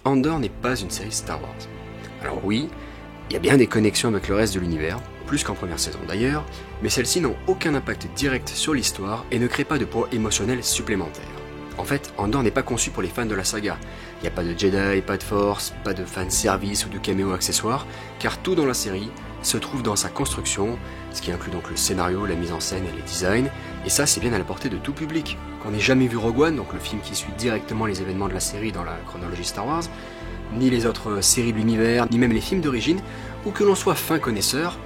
Andor n'est pas une série Star Wars. Alors oui, il y a bien des connexions avec le reste de l'univers, plus qu'en première saison d'ailleurs, mais celles-ci n'ont aucun impact direct sur l'histoire et ne créent pas de poids émotionnel supplémentaire. En fait, Andor n'est pas conçu pour les fans de la saga. Il n'y a pas de Jedi, pas de Force, pas de fanservice ou de caméo accessoires, car tout dans la série se trouve dans sa construction, ce qui inclut donc le scénario, la mise en scène et les designs, et ça c'est bien à la portée de tout public. Qu'on n'ait jamais vu Rogue One, donc le film qui suit directement les événements de la série dans la chronologie Star Wars, ni les autres séries de l'univers, ni même les films d'origine, ou que l'on soit fin connaisseur,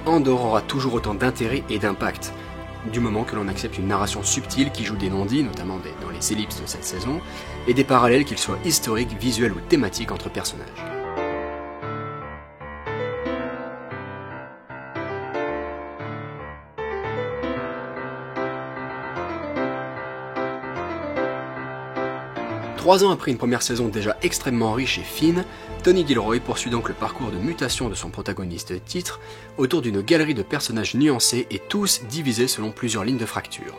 Andor aura toujours autant d'intérêt et d'impact, du moment que l'on accepte une narration subtile qui joue des non-dits, notamment dans les ellipses de cette saison, et des parallèles qu'ils soient historiques, visuels ou thématiques entre personnages. Trois ans après une première saison déjà extrêmement riche et fine, Tony Gilroy poursuit donc le parcours de mutation de son protagoniste titre autour d'une galerie de personnages nuancés et tous divisés selon plusieurs lignes de fracture.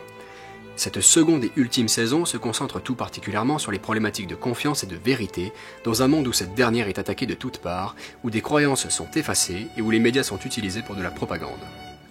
Cette seconde et ultime saison se concentre tout particulièrement sur les problématiques de confiance et de vérité dans un monde où cette dernière est attaquée de toutes parts, où des croyances sont effacées et où les médias sont utilisés pour de la propagande.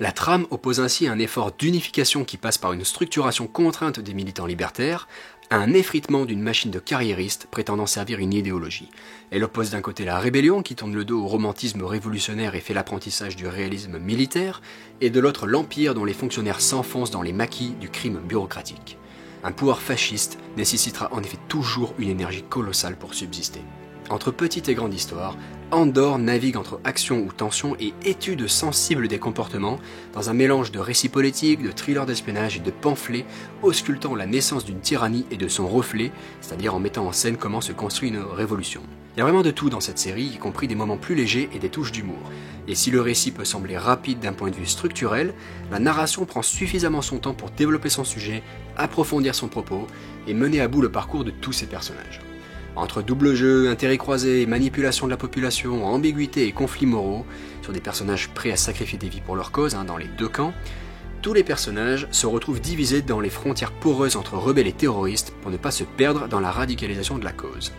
La trame oppose ainsi un effort d'unification qui passe par une structuration contrainte des militants libertaires, à un effritement d'une machine de carriéristes prétendant servir une idéologie. Elle oppose d'un côté la rébellion qui tourne le dos au romantisme révolutionnaire et fait l'apprentissage du réalisme militaire, et de l'autre l'empire dont les fonctionnaires s'enfoncent dans les maquis du crime bureaucratique. Un pouvoir fasciste nécessitera en effet toujours une énergie colossale pour subsister. Entre petite et grande histoire, Andor navigue entre action ou tension et étude sensible des comportements dans un mélange de récits politiques, de thrillers d'espionnage et de pamphlets auscultant la naissance d'une tyrannie et de son reflet, c'est-à-dire en mettant en scène comment se construit une révolution. Il y a vraiment de tout dans cette série, y compris des moments plus légers et des touches d'humour. Et si le récit peut sembler rapide d'un point de vue structurel, la narration prend suffisamment son temps pour développer son sujet, approfondir son propos et mener à bout le parcours de tous ses personnages. Entre double jeu, intérêts croisés, manipulation de la population, ambiguïté et conflits moraux, sur des personnages prêts à sacrifier des vies pour leur cause, dans les deux camps, tous les personnages se retrouvent divisés dans les frontières poreuses entre rebelles et terroristes pour ne pas se perdre dans la radicalisation de la cause.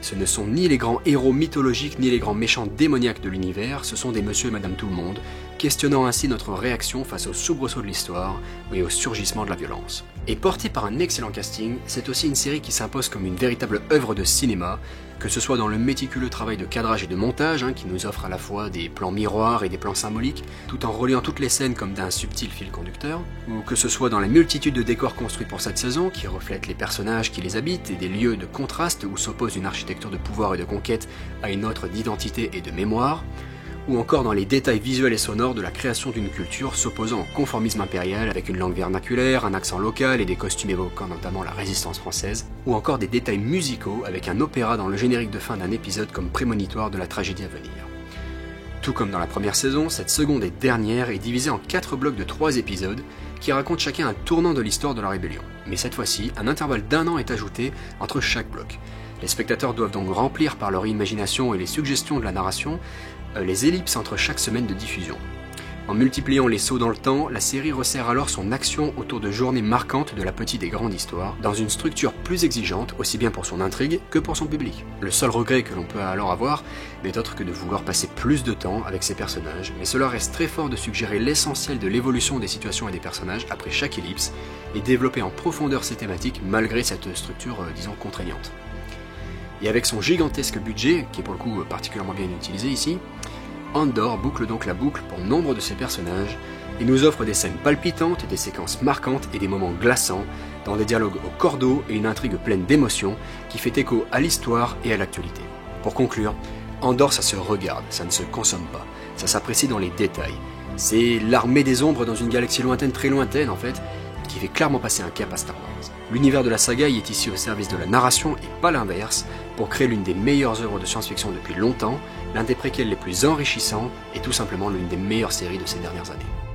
Ce ne sont ni les grands héros mythologiques ni les grands méchants démoniaques de l'univers, ce sont des monsieur et madame tout le monde, questionnant ainsi notre réaction face aux soubresauts de l'histoire et au surgissement de la violence. Et portée par un excellent casting, c'est aussi une série qui s'impose comme une véritable œuvre de cinéma, que ce soit dans le méticuleux travail de cadrage et de montage, qui nous offre à la fois des plans miroirs et des plans symboliques, tout en reliant toutes les scènes comme d'un subtil fil conducteur, ou que ce soit dans la multitude de décors construits pour cette saison, qui reflètent les personnages qui les habitent et des lieux de contraste où s'oppose une architecture de pouvoir et de conquête à une autre d'identité et de mémoire, ou encore dans les détails visuels et sonores de la création d'une culture s'opposant au conformisme impérial avec une langue vernaculaire, un accent local et des costumes évoquant notamment la résistance française, ou encore des détails musicaux avec un opéra dans le générique de fin d'un épisode comme prémonitoire de la tragédie à venir. Tout comme dans la première saison, cette seconde et dernière est divisée en 4 blocs de 3 épisodes qui racontent chacun un tournant de l'histoire de la rébellion. Mais cette fois-ci, un intervalle d'1 an est ajouté entre chaque bloc. Les spectateurs doivent donc remplir par leur imagination et les suggestions de la narration les ellipses entre chaque semaine de diffusion. En multipliant les sauts dans le temps, la série resserre alors son action autour de journées marquantes de la petite et grande histoire, dans une structure plus exigeante, aussi bien pour son intrigue que pour son public. Le seul regret que l'on peut alors avoir n'est autre que de vouloir passer plus de temps avec ses personnages, mais cela reste très fort de suggérer l'essentiel de l'évolution des situations et des personnages après chaque ellipse, et développer en profondeur ces thématiques malgré cette structure, disons, contraignante. Et avec son gigantesque budget, qui est pour le coup particulièrement bien utilisé ici, Andor boucle donc la boucle pour nombre de ses personnages et nous offre des scènes palpitantes, des séquences marquantes et des moments glaçants, dans des dialogues au cordeau et une intrigue pleine d'émotions qui fait écho à l'histoire et à l'actualité. Pour conclure, Andor ça se regarde, ça ne se consomme pas, ça s'apprécie dans les détails. C'est l'armée des ombres dans une galaxie lointaine, très lointaine en fait, qui fait clairement passer un cap à Star Wars. L'univers de la saga y est ici au service de la narration et pas l'inverse, pour créer l'une des meilleures œuvres de science-fiction depuis longtemps, l'un des préquels les plus enrichissants et tout simplement l'une des meilleures séries de ces dernières années.